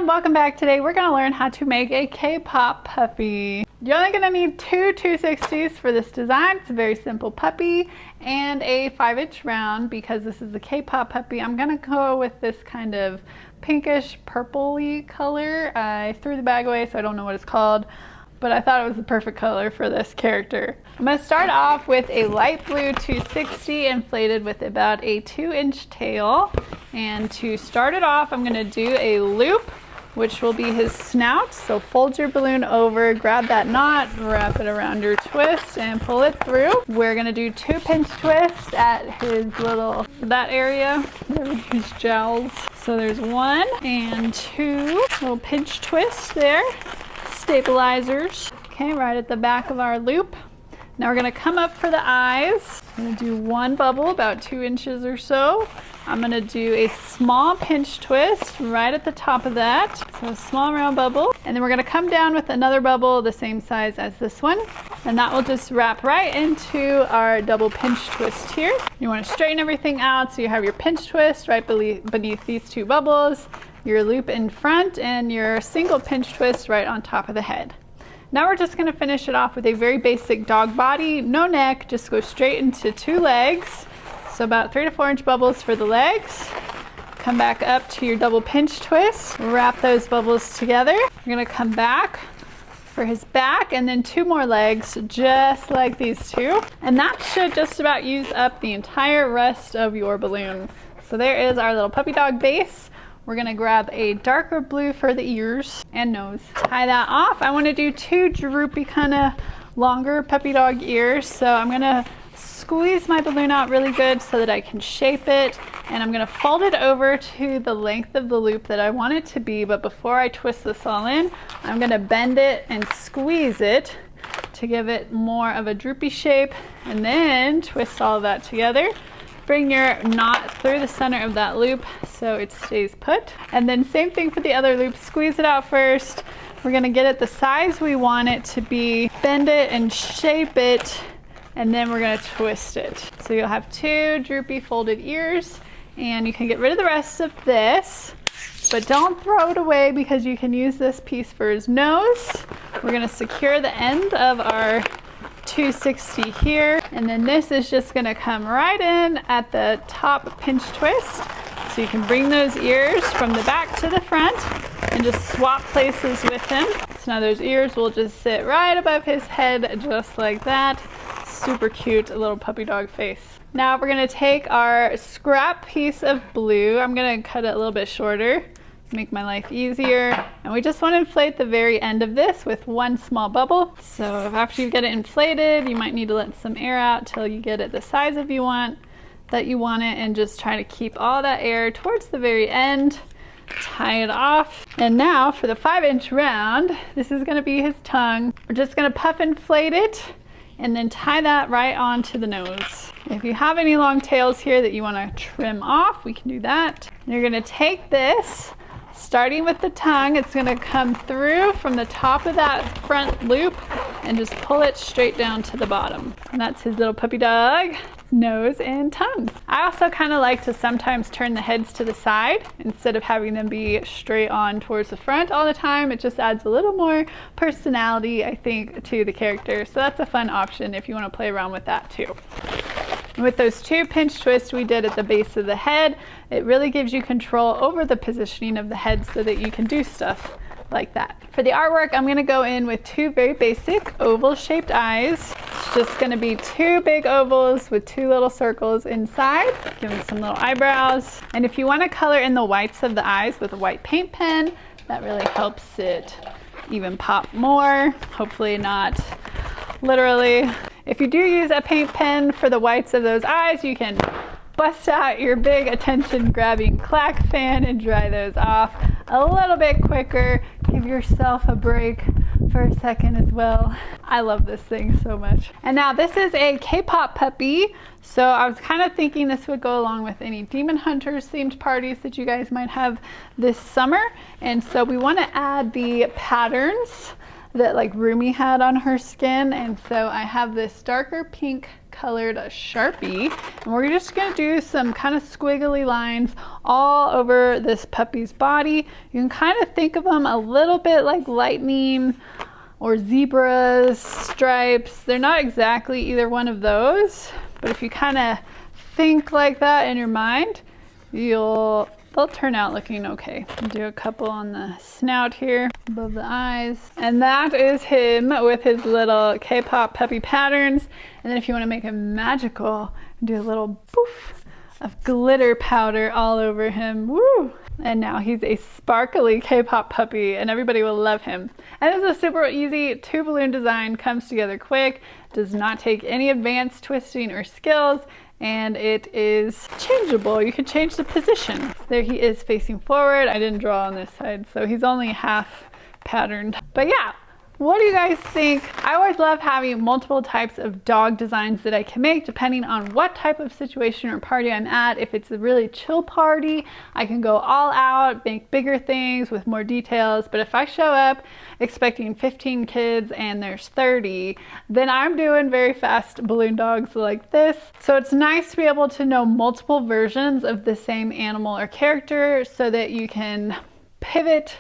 everyone, welcome back. Today we're going to learn how to make a K-pop puppy. You're only going to need two 260s for this design. It's a very simple puppy and a 5-inch round. Because this is the K-pop puppy, I'm going to go with this kind of pinkish purpley color. I threw the bag away so I don't know what it's called, but I thought it was the perfect color for this character. I'm going to start off with a light blue 260 inflated with about a 2-inch tail. And to start it off, I'm going to do a loop, which will be his snout. So fold your balloon over, grab that knot, wrap it around your twist, and pull it through. We're going to do 2 pinch twists at his that area, his jowls. So there's 1 and 2 little pinch twists there. Stabilizers. Okay, right at the back of our loop. Now we're going to come up for the eyes. I'm going to do 1 bubble about 2 inches or so. I'm going to do a small pinch twist right at the top of that. So a small round bubble. And then we're going to come down with another bubble the same size as this one. And that will just wrap right into our double pinch twist here. You want to straighten everything out so you have your pinch twist right beneath these 2 bubbles, your loop in front, and your single pinch twist right on top of the head. Now we're just going to finish it off with a very basic dog body, no neck, just go straight into 2 legs. So about 3 to 4 inch bubbles for the legs. Come back up to your double pinch twist, wrap those bubbles together. You're going to come back for his back and then 2 more legs, just like these 2. And that should just about use up the entire rest of your balloon. So there is our little puppy dog base. We're going to grab a darker blue for the ears and nose. Tie that off. I want to do 2 droopy kind of longer puppy dog ears. So I'm going to squeeze my balloon out really good so that I can shape it. And I'm going to fold it over to the length of the loop that I want it to be. But before I twist this all in, I'm going to bend it and squeeze it to give it more of a droopy shape. And then twist all of that together. Bring your knot through the center of that loop so it stays put. And then same thing for the other loop. Squeeze it out first. We're going to get it the size we want it to be. Bend it and shape it. And then we're going to twist it. So you'll have 2 droopy folded ears. And you can get rid of the rest of this. But don't throw it away because you can use this piece for his nose. We're going to secure the end of our 260 here, and then this is just going to come right in at the top pinch twist. So you can bring those ears from the back to the front and just swap places with him. So now those ears will just sit right above his head just like that. Super cute little puppy dog face. Now we're going to take our scrap piece of blue. I'm going to cut it a little bit shorter, make my life easier. And we just want to inflate the very end of this with 1 small bubble. So after you get it inflated, you might need to let some air out till you get it the size that you want it, and just try to keep all that air towards the very end. Tie it off. And now for the 5-inch round, this is going to be his tongue. We're just going to puff inflate it and then tie that right onto the nose. If you have any long tails here that you want to trim off, we can do that. You're going to take this, starting with the tongue, it's going to come through from the top of that front loop and just pull it straight down to the bottom. And that's his little puppy dog nose and tongue. I also kind of like to sometimes turn the heads to the side instead of having them be straight on towards the front all the time. It just adds a little more personality, I think, to the character. So that's a fun option if you want to play around with that too. With those 2 pinch twists we did at the base of the head, it really gives you control over the positioning of the head so that you can do stuff like that. For the artwork, I'm going to go in with 2 very basic oval shaped eyes. It's just going to be 2 big ovals with 2 little circles inside. Give them some little eyebrows. And if you want to color in the whites of the eyes with a white paint pen, that really helps it even pop more. Hopefully not literally. If you do use a paint pen for the whites of those eyes, you can bust out your big attention-grabbing Klack fan and dry those off a little bit quicker. Give yourself a break for a second as well. I love this thing so much. And now this is a K-pop puppy. So I was kind of thinking this would go along with any Demon Hunters themed parties that you guys might have this summer. And so we want to add the patterns that like Rumi had on her skin. And so I have this darker pink colored Sharpie, and we're just gonna do some kind of squiggly lines all over this puppy's body. You can kind of think of them a little bit like lightning or zebras, stripes. They're not exactly either one of those, but if you kind of think like that in your mind, they'll turn out looking okay. Do a couple on the snout here, above the eyes. And that is him with his little K-pop puppy patterns. And then if you want to make him magical, do a little poof of glitter powder all over him. Woo! And now he's a sparkly K-pop puppy and everybody will love him. And this is a super easy 2 balloon design, comes together quick, does not take any advanced twisting or skills, and it is changeable. You can change the position. There he is facing forward. I didn't draw on this side, so he's only half patterned. But yeah, what do you guys think? I always love having multiple types of dog designs that I can make depending on what type of situation or party I'm at. If it's a really chill party, I can go all out, make bigger things with more details. But if I show up expecting 15 kids and there's 30, then I'm doing very fast balloon dogs like this. So it's nice to be able to know multiple versions of the same animal or character so that you can pivot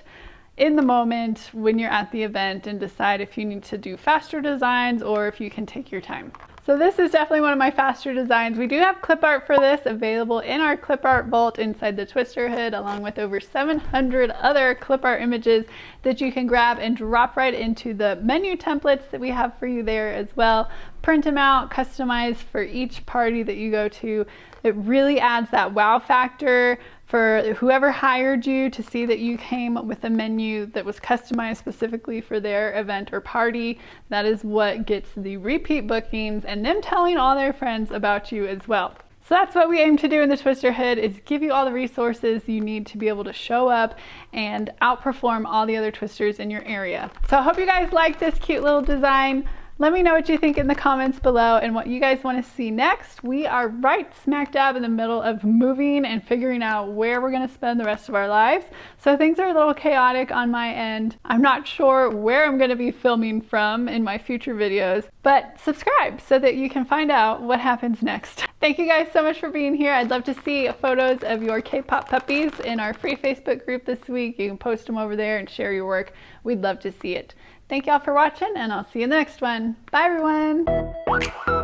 in the moment when you're at the event and decide if you need to do faster designs or if you can take your time. So this is definitely one of my faster designs. We do have clip art for this available in our clip art vault inside the twister hood, along with over 700 other clip art images that you can grab and drop right into the menu templates that we have for you there as well. Print them out, customize for each party that you go to. It really adds that wow factor for whoever hired you to see that you came with a menu that was customized specifically for their event or party. That is what gets the repeat bookings and them telling all their friends about you as well. So that's what we aim to do in the Twister Hood, is give you all the resources you need to be able to show up and outperform all the other twisters in your area. So I hope you guys like this cute little design. Let me know what you think in the comments below and what you guys want to see next. We are right smack dab in the middle of moving and figuring out where we're going to spend the rest of our lives. So things are a little chaotic on my end. I'm not sure where I'm going to be filming from in my future videos, but subscribe so that you can find out what happens next. Thank you guys so much for being here. I'd love to see photos of your K-pop puppies in our free Facebook group this week. You can post them over there and share your work. We'd love to see it. Thank y'all for watching, and I'll see you in the next one. Bye, everyone.